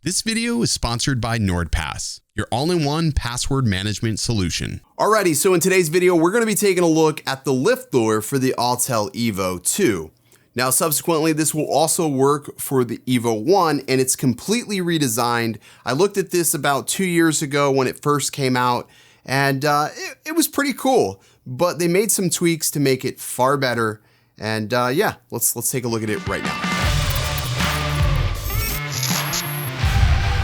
This video is sponsored by NordPass, your all-in-one password management solution. Alrighty, so in today's video, we're going to be taking a look at the LifThor for the Autel EVO II. Now, subsequently, this will also work for the EVO I, and it's completely redesigned. I looked at this about 2 years ago when it first came out, and it was pretty cool, but they made some tweaks to make it far better. And yeah, let's take a look at it right now.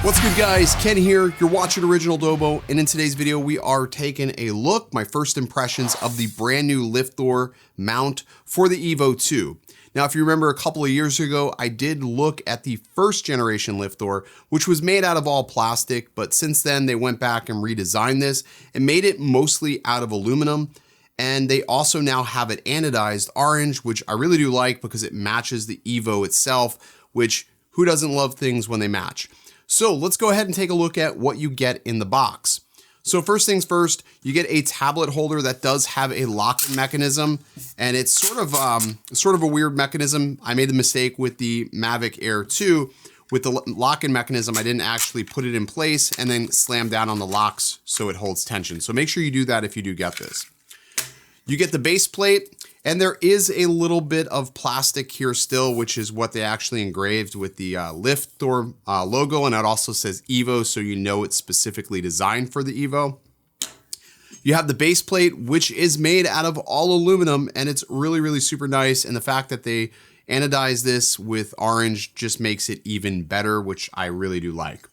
What's good, guys? Ken here. You're watching Original Dobo, and in today's video we are taking a look, my first impressions of the brand new LifThor mount for the EVO II. Now, if you remember a couple of years ago, I did look at the first generation LifThor, which was made out of all plastic, but since then they went back and redesigned this and made it mostly out of aluminum. And they also now have it anodized orange, which I really do like because it matches the EVO itself, which who doesn't love things when they match? So let's go ahead and take a look at what you get in the box. So first things first, you get a tablet holder that does have a lock-in mechanism, and it's sort of a weird mechanism. I made the mistake with the Mavic Air 2. With the lock-in mechanism, I didn't actually put it in place and then slam down on the locks so it holds tension. So make sure you do that if you do get this. You get the base plate, and there is a little bit of plastic here still, which is what they actually engraved with the LifThor logo, and it also says EVO, so you know it's specifically designed for the EVO. You have the base plate, which is made out of all aluminum, and it's really, really super nice, and the fact that they anodized this with orange just makes it even better, which I really do like.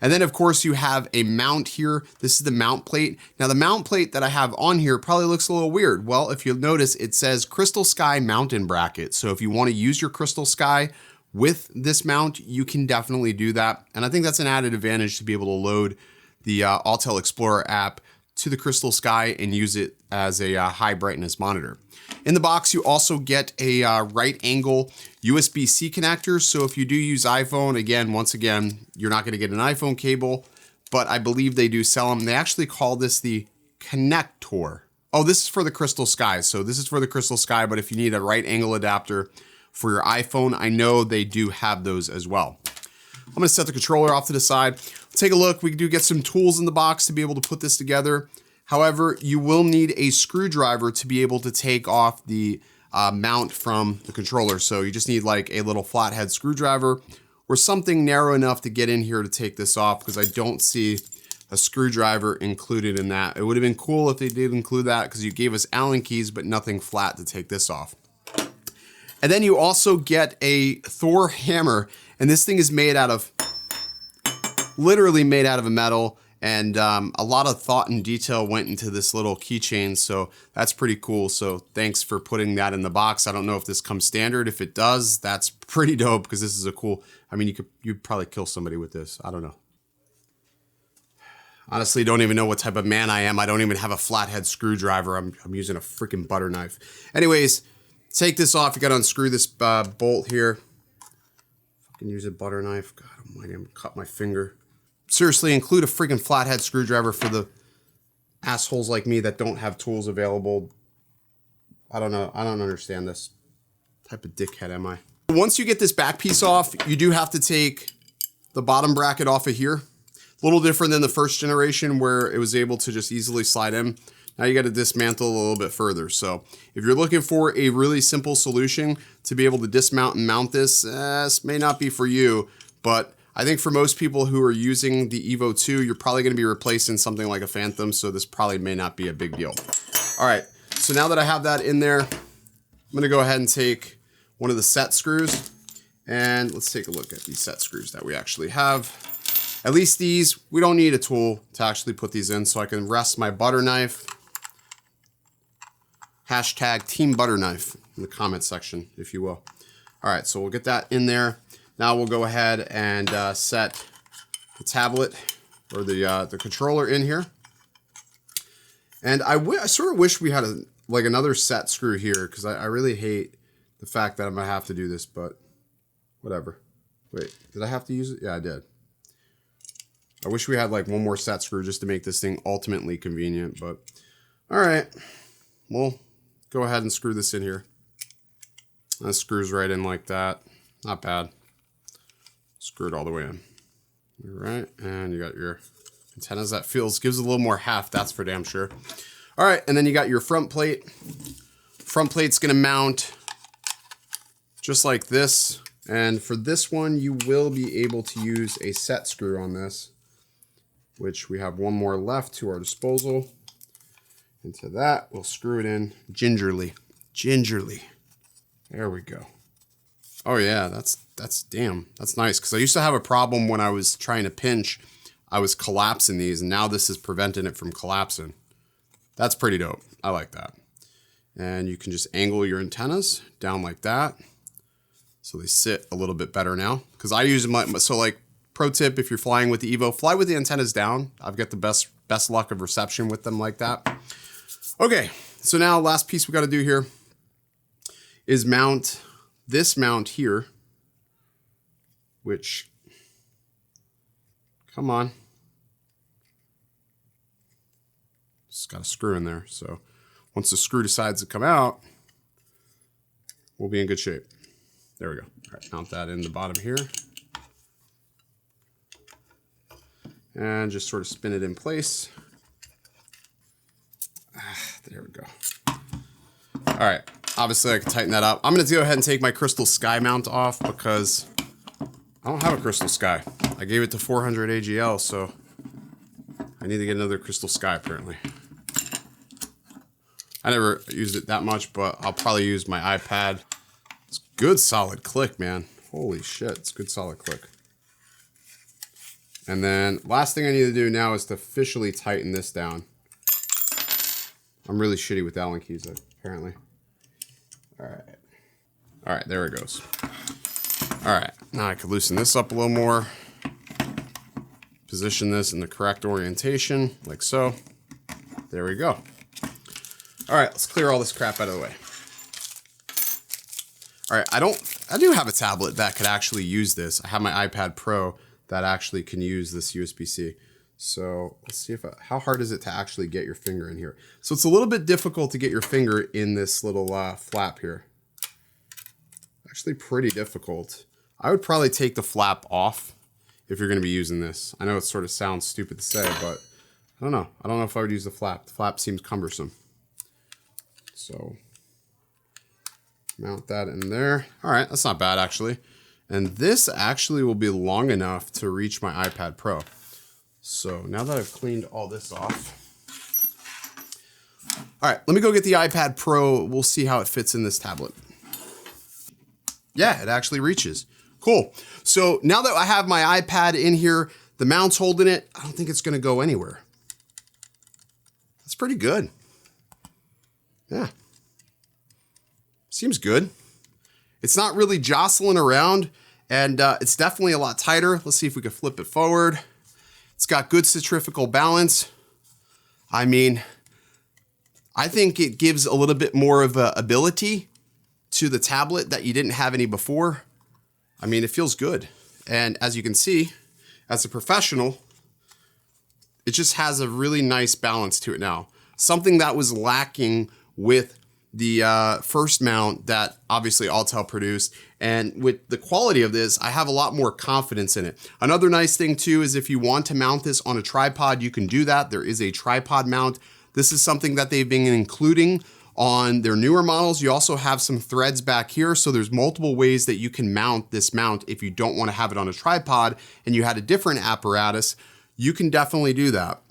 And then of course you have a mount here. This is the mount plate. Now the mount plate that I have on here probably looks a little weird. Well, if you'll notice, it says CrystalSky mountain bracket. So if you want to use your CrystalSky with this mount, you can definitely do that. And I think that's an added advantage to be able to load the Autel Explorer app to the CrystalSky and use it as a high brightness monitor. In the box, you also get a right angle USB-C connector. So if you do use iPhone, once again, you're not going to get an iPhone cable, but I believe they do sell them. They actually call this the connector. Oh, this is for the CrystalSky. So this is for the CrystalSky, but if you need a right angle adapter for your iPhone, I know they do have those as well. I'm going to set the controller off to the side. Take a look. We do get some tools in the box to be able to put this together. However, you will need a screwdriver to be able to take off the mount from the controller. So you just need like a little flathead screwdriver or something narrow enough to get in here to take this off, because I don't see a screwdriver included in that. It would have been cool if they did include that, because you gave us Allen keys, but nothing flat to take this off. And then you also get a Thor hammer, and this thing is made out of, literally made out of a metal. And a lot of thought and detail went into this little keychain, so that's pretty cool. So thanks for putting that in the box. I don't know if this comes standard. If it does, that's pretty dope, because this is a cool, I mean, you'd probably kill somebody with this. I don't know. Honestly, don't even know what type of man I am. I don't even have a flathead screwdriver. I'm using a freaking butter knife. Anyways, take this off. You got to unscrew this bolt here. Fucking use a butter knife. God almighty, I'm gonna cut my finger. Seriously, include a freaking flathead screwdriver for the assholes like me that don't have tools available. I don't know. I don't understand this. What type of dickhead am I? Once you get this back piece off, you do have to take the bottom bracket off of here. A little different than the first generation where it was able to just easily slide in. Now you got to dismantle a little bit further. So if you're looking for a really simple solution to be able to dismount and mount this, this may not be for you, but I think for most people who are using the EVO II, you're probably going to be replacing something like a Phantom, so this probably may not be a big deal. All right, so now that I have that in there, I'm going to go ahead and take one of the set screws, and let's take a look at these set screws that we actually have. At least these, we don't need a tool to actually put these in, so I can rest my butter knife. Hashtag Team Butter Knife in the comment section, if you will. All right, so we'll get that in there. Now we'll go ahead and set the tablet or the controller in here. And I sort of wish we had another set screw here, because I really hate the fact that I'm gonna have to do this, but whatever. Wait, did I have to use it? Yeah, I did. I wish we had like one more set screw just to make this thing ultimately convenient, but all right. We'll go ahead and screw this in here. That screws right in like that. Not bad. Screw it all the way in. All right, and you got your antennas. That gives it a little more heft, that's for damn sure. All right, and then you got your front plate. Front plate's gonna mount just like this. And for this one, you will be able to use a set screw on this, which we have one more left to our disposal. Into that, we'll screw it in gingerly. Gingerly. There we go. Oh yeah, that's nice. Because I used to have a problem when I was trying to pinch. I was collapsing these, and now this is preventing it from collapsing. That's pretty dope. I like that. And you can just angle your antennas down like that. So they sit a little bit better now. Because I use them, so like, pro tip, if you're flying with the Evo, fly with the antennas down. I've got the best luck of reception with them like that. Okay, so now last piece we got to do here is mount this mount here, which, come on. Just got a screw in there. So once the screw decides to come out, we'll be in good shape. There we go. All right, mount that in the bottom here. And just sort of spin it in place. There we go. All right, obviously I can tighten that up. I'm gonna go ahead and take my CrystalSky mount off because I don't have a CrystalSky. I gave it to 400 AGL, so I need to get another CrystalSky apparently. I never used it that much, but I'll probably use my iPad. It's good solid click, man. Holy shit, it's good solid click. And then last thing I need to do now is to officially tighten this down. I'm really shitty with Allen keys, apparently. All right, there it goes. All right, now I can loosen this up a little more. Position this in the correct orientation, like so. There we go. All right, let's clear all this crap out of the way. All right, I do have a tablet that could actually use this. I have my iPad Pro that actually can use this USB-C. So let's see how hard is it to actually get your finger in here. So it's a little bit difficult to get your finger in this little flap here. Actually pretty difficult. I would probably take the flap off if you're gonna be using this. I know it sort of sounds stupid to say, but I don't know. I don't know if I would use the flap. The flap seems cumbersome. So mount that in there. All right, that's not bad actually. And this actually will be long enough to reach my iPad Pro. So now that I've cleaned all this off. All right, let me go get the iPad Pro. We'll see how it fits in this tablet. Yeah, it actually reaches. Cool. So now that I have my iPad in here, the mount's holding it, I don't think it's gonna go anywhere. That's pretty good. Yeah. Seems good. It's not really jostling around, and it's definitely a lot tighter. Let's see if we can flip it forward. It's got good centrifugal balance. I mean, I think it gives a little bit more of a ability to the tablet that you didn't have any before. I mean, it feels good. And as you can see, as a professional, it just has a really nice balance to it now. Something that was lacking with the first mount that obviously Autel produced. And with the quality of this, I have a lot more confidence in it. Another nice thing too is if you want to mount this on a tripod, you can do that. There is a tripod mount. This is something that they've been including on their newer models. You also have some threads back here. So there's multiple ways that you can mount this mount if you don't want to have it on a tripod and you had a different apparatus, you can definitely do that.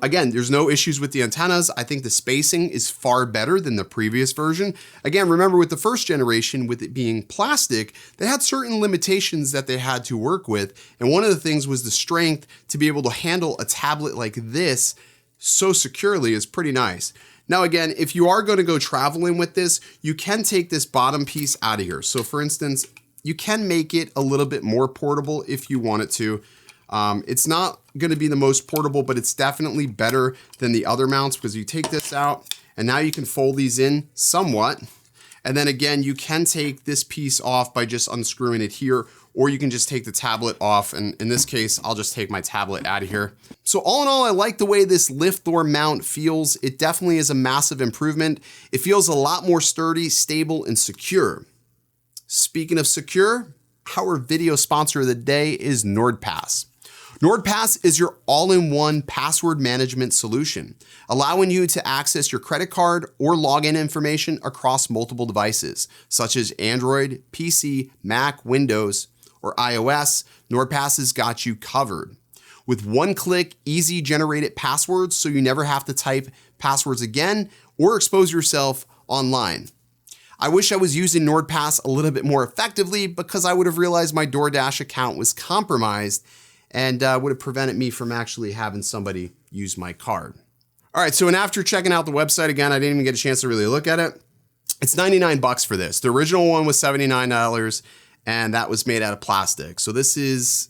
Again, there's no issues with the antennas. I think the spacing is far better than the previous version. Again, remember with the first generation, with it being plastic, they had certain limitations that they had to work with. And one of the things was the strength to be able to handle a tablet like this so securely is pretty nice. Now, again, if you are going to go traveling with this, you can take this bottom piece out of here. So for instance, you can make it a little bit more portable if you want it to. It's not going to be the most portable, but it's definitely better than the other mounts because you take this out and now you can fold these in somewhat. And then again, you can take this piece off by just unscrewing it here, or you can just take the tablet off. And in this case, I'll just take my tablet out of here. So all in all, I like the way this LifThor mount feels. It definitely is a massive improvement. It feels a lot more sturdy, stable, and secure. Speaking of secure, our video sponsor of the day is NordPass. NordPass is your all-in-one password management solution, allowing you to access your credit card or login information across multiple devices, such as Android, PC, Mac, Windows, or iOS. NordPass has got you covered. With one-click, easy generated passwords so you never have to type passwords again or expose yourself online. I wish I was using NordPass a little bit more effectively because I would have realized my DoorDash account was compromised and would have prevented me from actually having somebody use my card. All right, so and after checking out the website again, I didn't even get a chance to really look at it. It's 99 bucks for this. The original one was $79 and that was made out of plastic. So this is,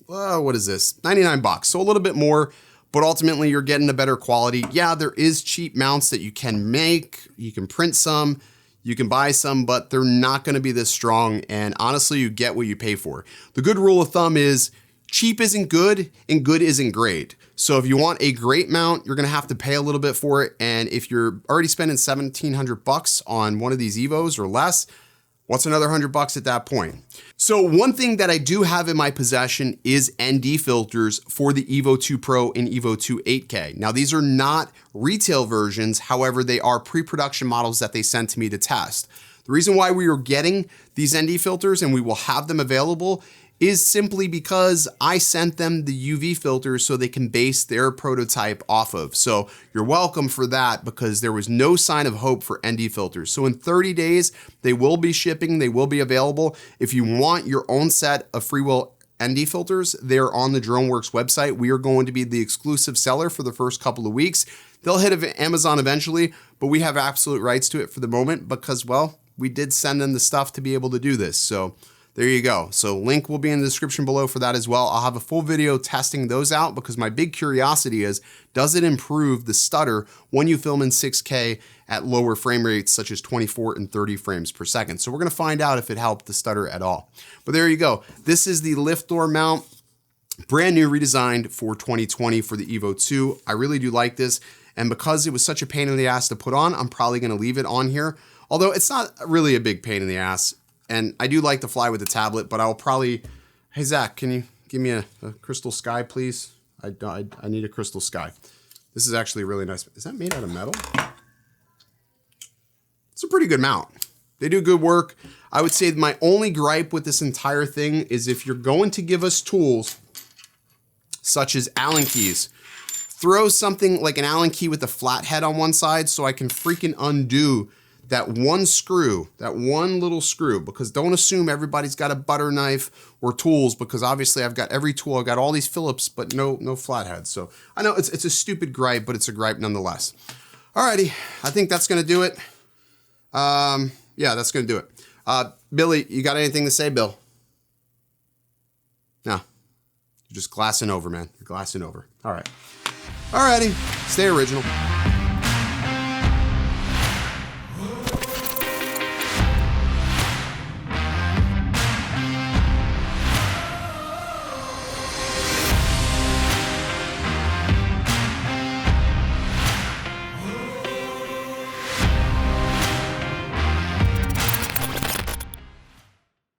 what is this? 99 bucks, so a little bit more, but ultimately you're getting a better quality. Yeah, there is cheap mounts that you can make. You can print some, you can buy some, but they're not gonna be this strong. And honestly, you get what you pay for. The good rule of thumb is cheap isn't good and good isn't great. So if you want a great mount, you're gonna have to pay a little bit for it. And if you're already spending 1,700 bucks on one of these EVOs or less, what's another 100 bucks at that point? So one thing that I do have in my possession is ND filters for the EVO 2 Pro and EVO 2 8K. Now these are not retail versions, however, they are pre-production models that they sent to me to test. The reason why we are getting these ND filters and we will have them available is simply because I sent them the UV filters so they can base their prototype off of. So you're welcome for that because there was no sign of hope for ND filters. So in 30 days, they will be shipping, they will be available. If you want your own set of freewheel ND filters, they're on the DroneWorks website. We are going to be the exclusive seller for the first couple of weeks. They'll hit Amazon eventually, but we have absolute rights to it for the moment because, well, we did send them the stuff to be able to do this. So there you go. So link will be in the description below for that as well. I'll have a full video testing those out because my big curiosity is, does it improve the stutter when you film in 6K at lower frame rates such as 24 and 30 frames per second? So we're gonna find out if it helped the stutter at all. But there you go. This is the LifThor mount, brand new, redesigned for 2020 for the EVO 2. I really do like this. And because it was such a pain in the ass to put on, I'm probably gonna leave it on here. Although it's not really a big pain in the ass. And I do like to fly with the tablet, but I'll probably, hey Zach, can you give me a CrystalSky, please? I need a CrystalSky. This is actually really nice. Is that made out of metal? It's a pretty good mount. They do good work. I would say my only gripe with this entire thing is if you're going to give us tools such as Allen keys, throw something like an Allen key with a flat head on one side so I can freaking undo that one screw, that one little screw, because don't assume everybody's got a butter knife or tools, because obviously I've got every tool, I've got all these Phillips, but no flatheads. So I know it's a stupid gripe, but it's a gripe nonetheless. Alrighty, I think that's gonna do it. Yeah, that's gonna do it. Billy, you got anything to say, Bill? No, you're just glassing over, man. You're glassing over. All right. Alrighty, stay original.